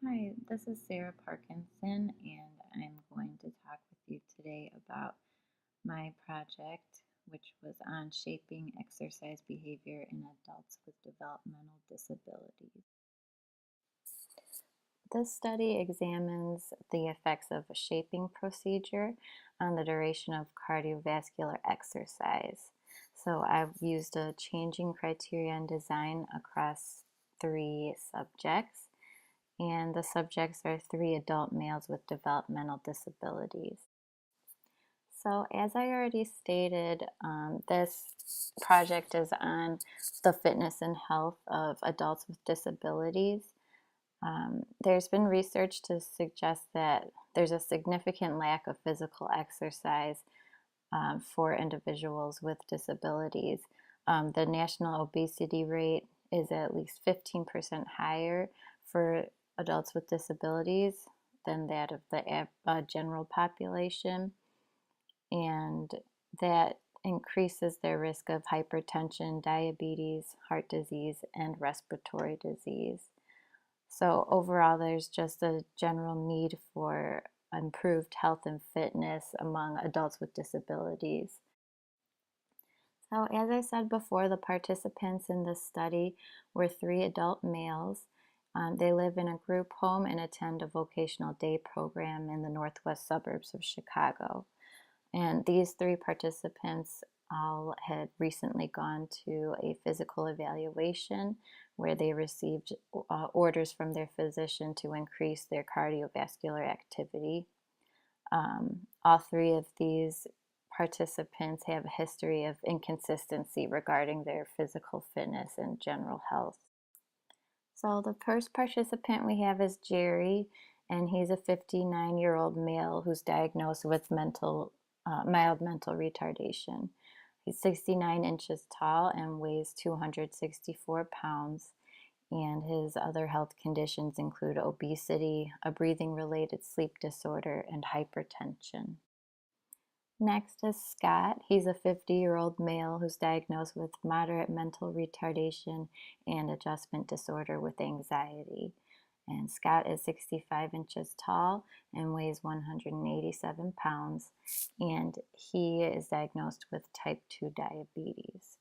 Hi, this is Sarah Parkinson, and I'm going to talk with you today about my project, which was on shaping exercise behavior in adults with developmental disabilities. This study examines the effects of a shaping procedure on the duration of cardiovascular exercise. So I've used a changing criteria and design across three subjects, and the subjects are three adult males with developmental disabilities. So, as I already stated, this project is on the fitness and health of adults with disabilities. There's been research to suggest that there's a significant lack of physical exercise for individuals with disabilities. The national obesity rate is at least 15% higher for adults with disabilities than that of the general population, and that increases their risk of hypertension, diabetes, heart disease, and respiratory disease. So, overall, there's just a general need for improved health and fitness among adults with disabilities. So, as I said before, the participants in this study were three adult males. They live in a group home and attend a vocational day program in the northwest suburbs of Chicago. And these three participants all had recently gone to a physical evaluation where they received orders from their physician to increase their cardiovascular activity. All three of these participants have a history of inconsistency regarding their physical fitness and general health. So the first participant we have is Jerry, and he's a 59-year-old male who's diagnosed with mild mental retardation. He's 69 inches tall and weighs 264 pounds, and his other health conditions include obesity, a breathing-related sleep disorder, and hypertension. Next is Scott. He's a 50-year-old male who's diagnosed with moderate mental retardation and adjustment disorder with anxiety. And Scott is 65 inches tall and weighs 187 pounds, and he is diagnosed with type 2 diabetes.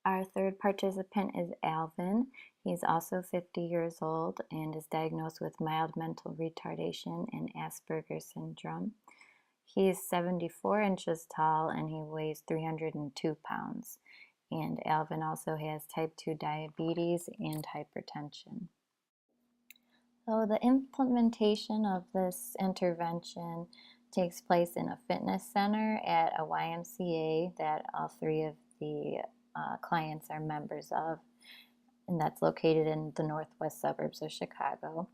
Our third participant is Alvin. He's also 50 years old and is diagnosed with mild mental retardation and Asperger's syndrome. He's 74 inches tall and he weighs 302 pounds. And Alvin also has type 2 diabetes and hypertension. So the implementation of this intervention takes place in a fitness center at a YMCA that all three of the clients are members of, and that's located in the northwest suburbs of Chicago.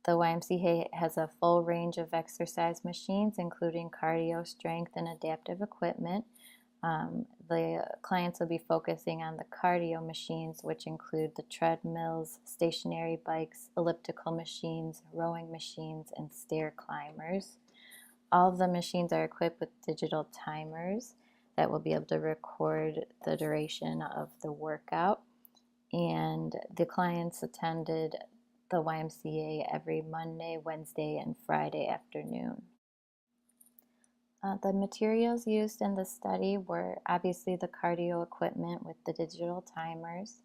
The YMCA has a full range of exercise machines, including cardio, strength, and adaptive equipment. The clients will be focusing on the cardio machines, which include the treadmills, stationary bikes, elliptical machines, rowing machines, and stair climbers. All of the machines are equipped with digital timers that will be able to record the duration of the workout. And the clients attended the YMCA every Monday, Wednesday, and Friday afternoon. The materials used in the study were obviously the cardio equipment with the digital timers.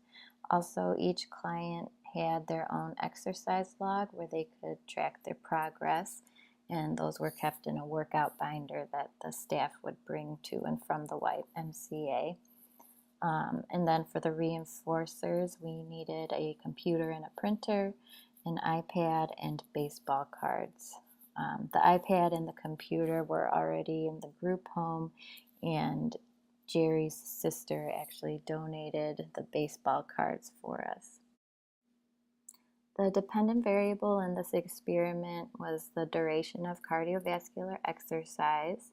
Also, each client had their own exercise log where they could track their progress, and those were kept in a workout binder that the staff would bring to and from the YMCA. And then for the reinforcers, we needed a computer and a printer, an iPad, and baseball cards. The iPad and the computer were already in the group home, and Jerry's sister actually donated the baseball cards for us. The dependent variable in this experiment was the duration of cardiovascular exercise,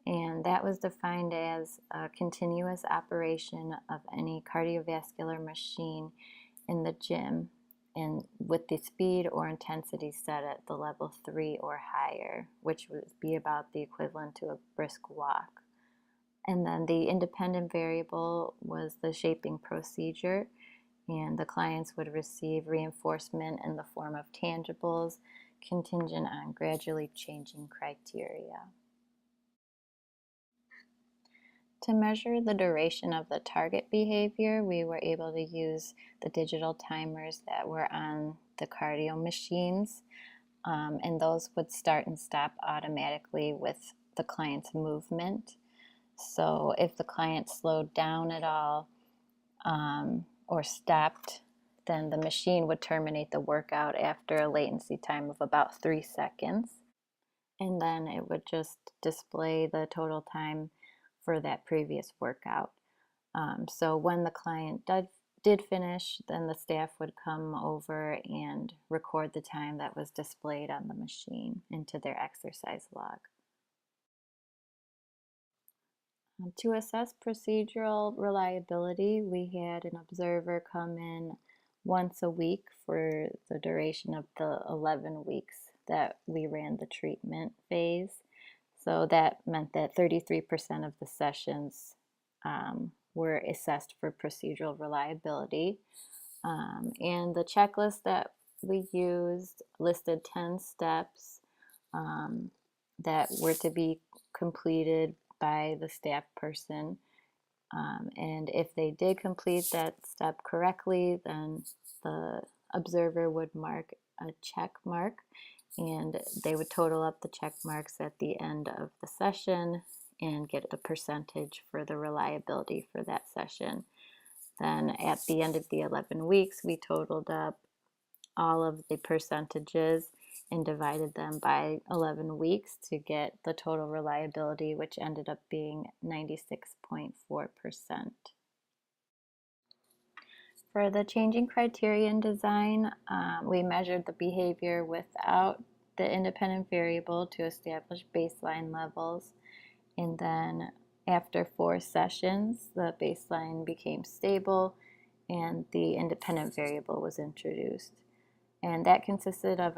and that was defined as a continuous operation of any cardiovascular machine in the gym, and with the speed or intensity set at the level 3 or higher, which would be about the equivalent to a brisk walk. And then the independent variable was the shaping procedure, and the clients would receive reinforcement in the form of tangibles contingent on gradually changing criteria. To measure the duration of the target behavior, we were able to use the digital timers that were on the cardio machines, and those would start and stop automatically with the client's movement. So if the client slowed down at all or stopped, then the machine would terminate the workout after a latency time of about 3 seconds. And then it would just display the total time for that previous workout. So when the client did finish, then the staff would come over and record the time that was displayed on the machine into their exercise log. To assess procedural reliability, we had an observer come in once a week for the duration of the 11 weeks that we ran the treatment phase. So that meant that 33% of the sessions were assessed for procedural reliability. And the checklist that we used listed 10 steps that were to be completed by the staff person. And if they did complete that step correctly, then the observer would mark a check mark, and they would total up the check marks at the end of the session and get the percentage for the reliability for that session. Then at the end of the 11 weeks, we totaled up all of the percentages and divided them by 11 weeks to get the total reliability, which ended up being 96.4%. For the changing criterion design, we measured the behavior without the independent variable to establish baseline levels. And then after 4 sessions, the baseline became stable and the independent variable was introduced. And that consisted of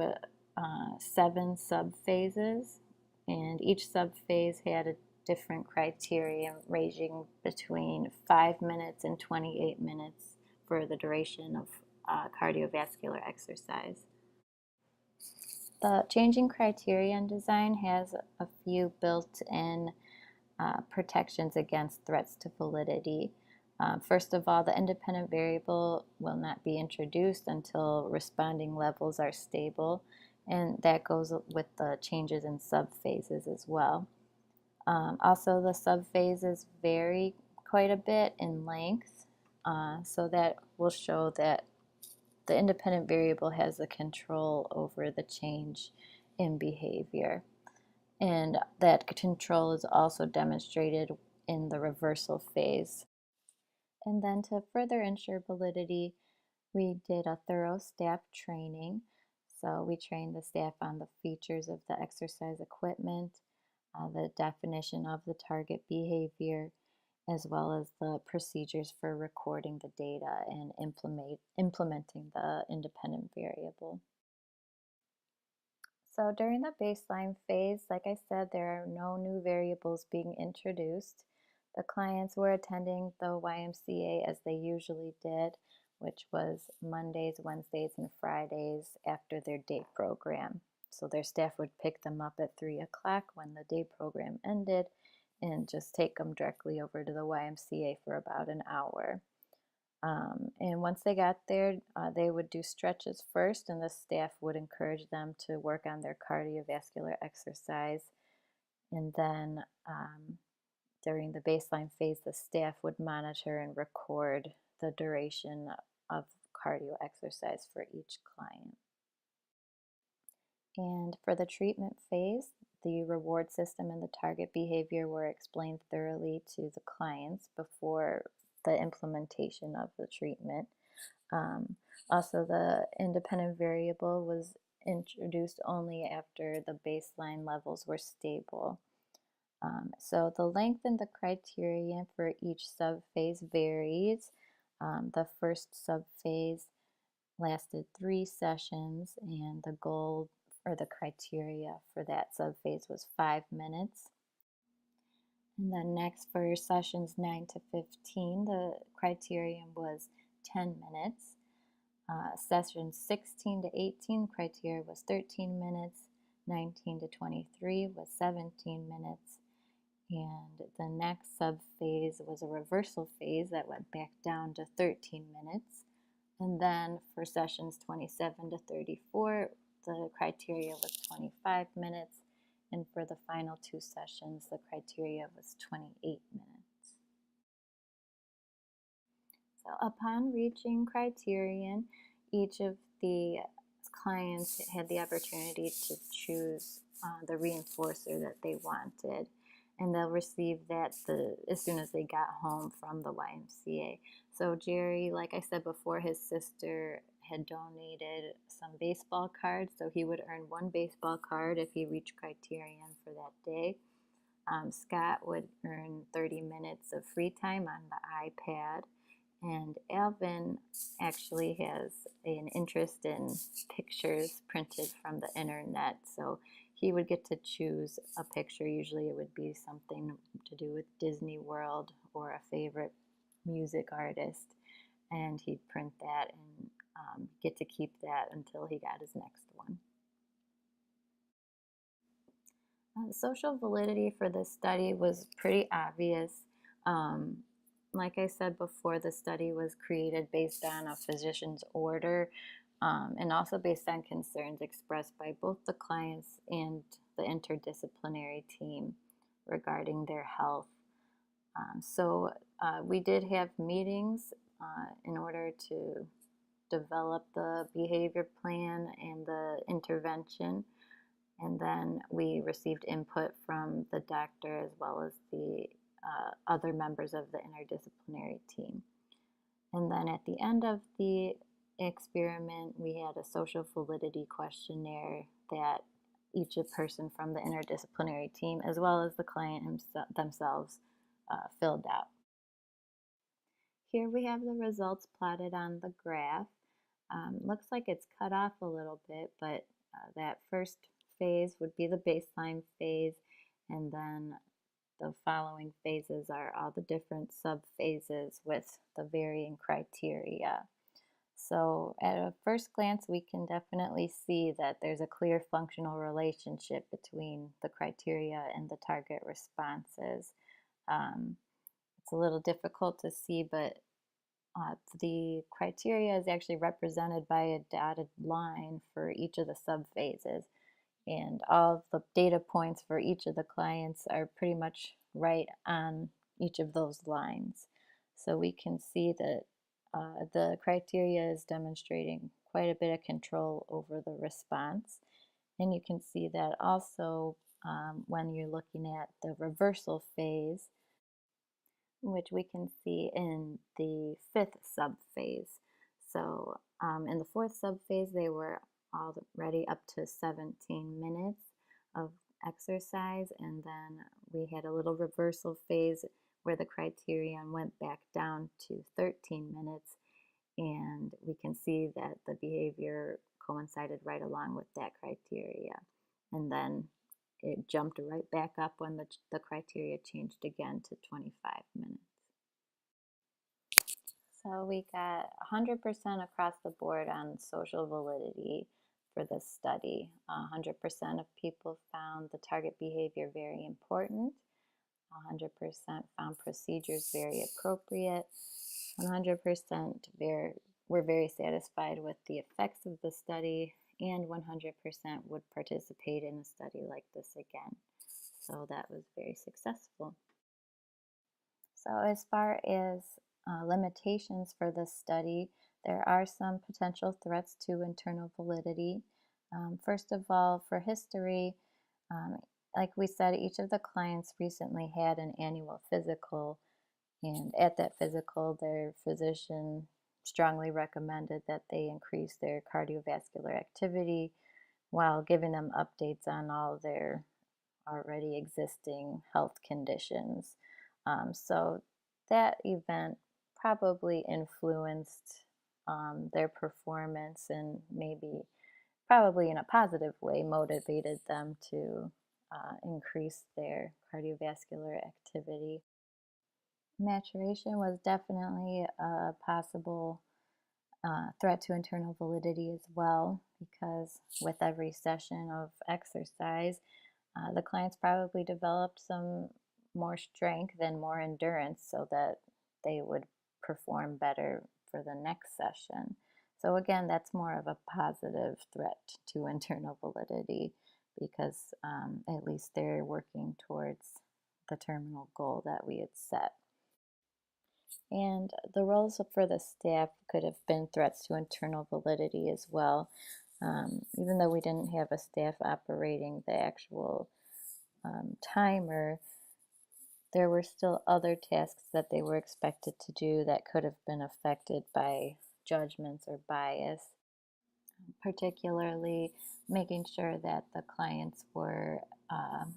7 subphases, and each subphase had a different criterion ranging between 5 minutes and 28 minutes for the duration of cardiovascular exercise. The changing criterion design has a few built-in protections against threats to validity. First of all, the independent variable will not be introduced until responding levels are stable, and that goes with the changes in subphases as well. Also, the subphases vary quite a bit in length, so that will show that the independent variable has the control over the change in behavior. And that control is also demonstrated in the reversal phase. And then to further ensure validity, we did a thorough staff training. So we trained the staff on the features of the exercise equipment, the definition of the target behavior, as well as the procedures for recording the data and implementing the independent variable. So during the baseline phase, like I said, there are no new variables being introduced. The clients were attending the YMCA as they usually did, which was Mondays, Wednesdays, and Fridays after their day program. So their staff would pick them up at 3 o'clock when the day program ended and just take them directly over to the YMCA for about an hour. And once they got there, they would do stretches first, and the staff would encourage them to work on their cardiovascular exercise. And then during the baseline phase, the staff would monitor and record the duration of cardio exercise for each client. And for the treatment phase, the reward system and the target behavior were explained thoroughly to the clients before the implementation of the treatment. Also, the independent variable was introduced only after the baseline levels were stable. So the length and the criterion for each subphase varies. The first subphase lasted 3 sessions, and the goal or the criteria for that subphase was 5 minutes. And then next for sessions 9 to 15, the criterion was 10 minutes. Session 16 to 18 criteria was 13 minutes. 19 to 23 was 17 minutes. And the next sub-phase was a reversal phase that went back down to 13 minutes. And then for sessions 27 to 34, the criteria was 25 minutes. And for the final two sessions, the criteria was 28 minutes. So upon reaching criterion, each of the clients had the opportunity to choose the reinforcer that they wanted, and they'll receive that as soon as they got home from the YMCA. So Jerry, like I said before, his sister had donated some baseball cards, so he would earn one baseball card if he reached criterion for that day. Scott would earn 30 minutes of free time on the iPad. And Alvin actually has an interest in pictures printed from the internet, so he would get to choose a picture. Usually it would be something to do with Disney World or a favorite music artist, and he'd print that and get to keep that until he got his next one. The social validity for this study was pretty obvious. Like I said before, the study was created based on a physician's order and also based on concerns expressed by both the clients and the interdisciplinary team regarding their health. So we did have meetings in order to develop the behavior plan and the intervention. And then we received input from the doctor as well as the other members of the interdisciplinary team. And then at the end of the experiment, we had a social validity questionnaire that each person from the interdisciplinary team, as well as the client themselves, filled out. Here we have the results plotted on the graph. Looks like it's cut off a little bit, but that first phase would be the baseline phase, and then the following phases are all the different sub-phases with the varying criteria. So at a first glance, we can definitely see that there's a clear functional relationship between the criteria and the target responses. It's a little difficult to see, but the criteria is actually represented by a dotted line for each of the sub-phases. And all of the data points for each of the clients are pretty much right on each of those lines. So we can see that the criteria is demonstrating quite a bit of control over the response. And you can see that also when you're looking at the reversal phase, which we can see in the fifth subphase. So in the fourth subphase, they were already up to 17 minutes of exercise, and then we had a little reversal phase where the criterion went back down to 13 minutes, and we can see that the behavior coincided right along with that criteria. And then it jumped right back up when the criteria changed again to 25 minutes. So we got 100% across the board on social validity for this study. 100% of people found the target behavior very important. 100% found procedures very appropriate. 100% were very satisfied with the effects of the study, and 100% would participate in a study like this again. So that was very successful. So as far as limitations for this study, there are some potential threats to internal validity. First of all, for history, like we said, each of the clients recently had an annual physical, and at that physical, their physician strongly recommended that they increase their cardiovascular activity while giving them updates on all their already existing health conditions. So that event probably influenced their performance and probably in a positive way, motivated them to increase their cardiovascular activity. Maturation was definitely a possible threat to internal validity as well, because with every session of exercise, the clients probably developed some more strength and more endurance so that they would perform better for the next session. So again, that's more of a positive threat to internal validity because at least they're working towards the terminal goal that we had set. And the roles for the staff could have been threats to internal validity as well. Even though we didn't have a staff operating the actual timer, there were still other tasks that they were expected to do that could have been affected by judgments or bias, particularly making sure that the clients were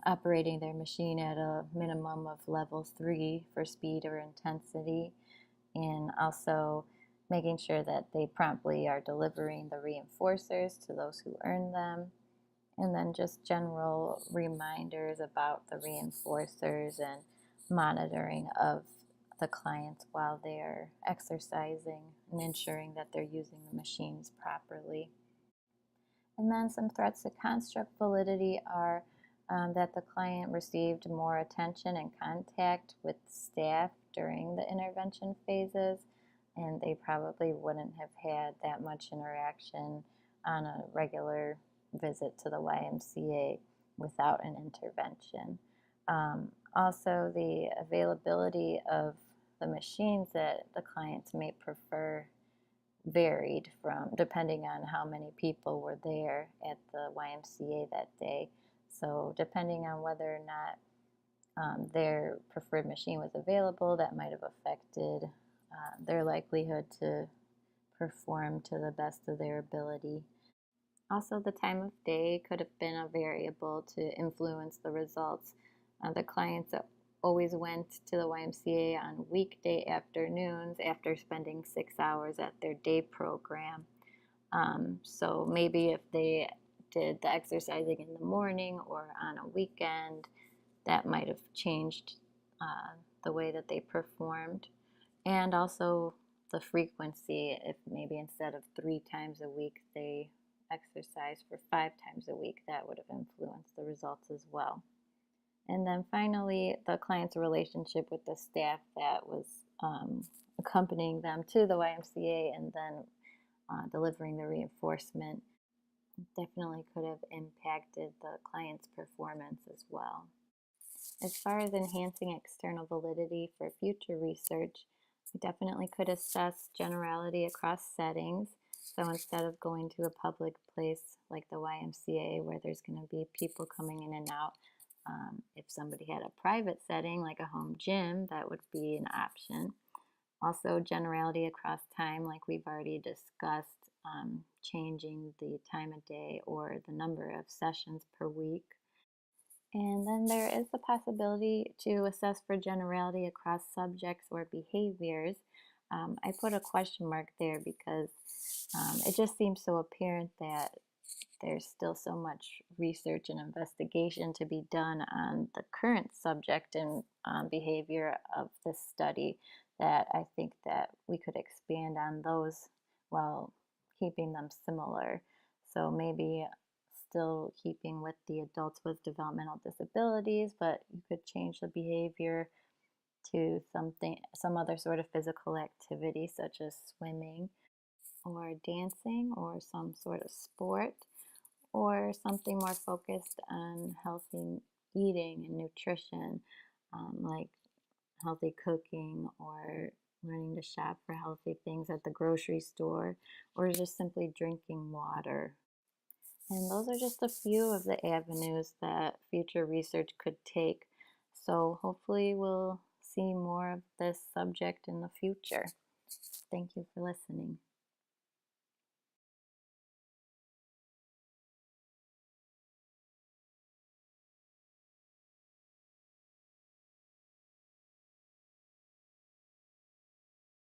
operating their machine at a minimum of level 3 for speed or intensity, and also making sure that they promptly are delivering the reinforcers to those who earn them, and then just general reminders about the reinforcers and monitoring of the clients while they're exercising and ensuring that they're using the machines properly. And then some threats to construct validity are that the client received more attention and contact with staff during the intervention phases, and they probably wouldn't have had that much interaction on a regular visit to the YMCA without an intervention. Also, the availability of the machines that the clients may prefer varied from depending on how many people were there at the YMCA that day. So depending on whether or not their preferred machine was available, that might have affected their likelihood to perform to the best of their ability. Also, the time of day could have been a variable to influence the results. The clients always went to the YMCA on weekday afternoons after spending 6 hours at their day program. So maybe if they did the exercising in the morning or on a weekend, that might have changed the way that they performed. And also the frequency, if maybe instead of 3 times a week they exercise for 5 times a week, that would have influenced the results as well. And then finally, the client's relationship with the staff that was accompanying them to the YMCA and then delivering the reinforcement definitely could have impacted the client's performance as well. As far as enhancing external validity for future research, we definitely could assess generality across settings. So instead of going to a public place like the YMCA where there's going to be people coming in and out, if somebody had a private setting like a home gym, that would be an option. Also, generality across time, like we've already discussed, changing the time of day or the number of sessions per week. And then there is the possibility to assess for generality across subjects or behaviors. I put a question mark there because it just seems so apparent that there's still so much research and investigation to be done on the current subject and behavior of this study that I think that we could expand on those while keeping them similar. So maybe still keeping with the adults with developmental disabilities, but you could change the behavior to some other sort of physical activity such as swimming or dancing or some sort of sport, or something more focused on healthy eating and nutrition, like healthy cooking or learning to shop for healthy things at the grocery store, or just simply drinking water. And those are just a few of the avenues that future research could take. So hopefully we'll see more of this subject in the future. Thank you for listening.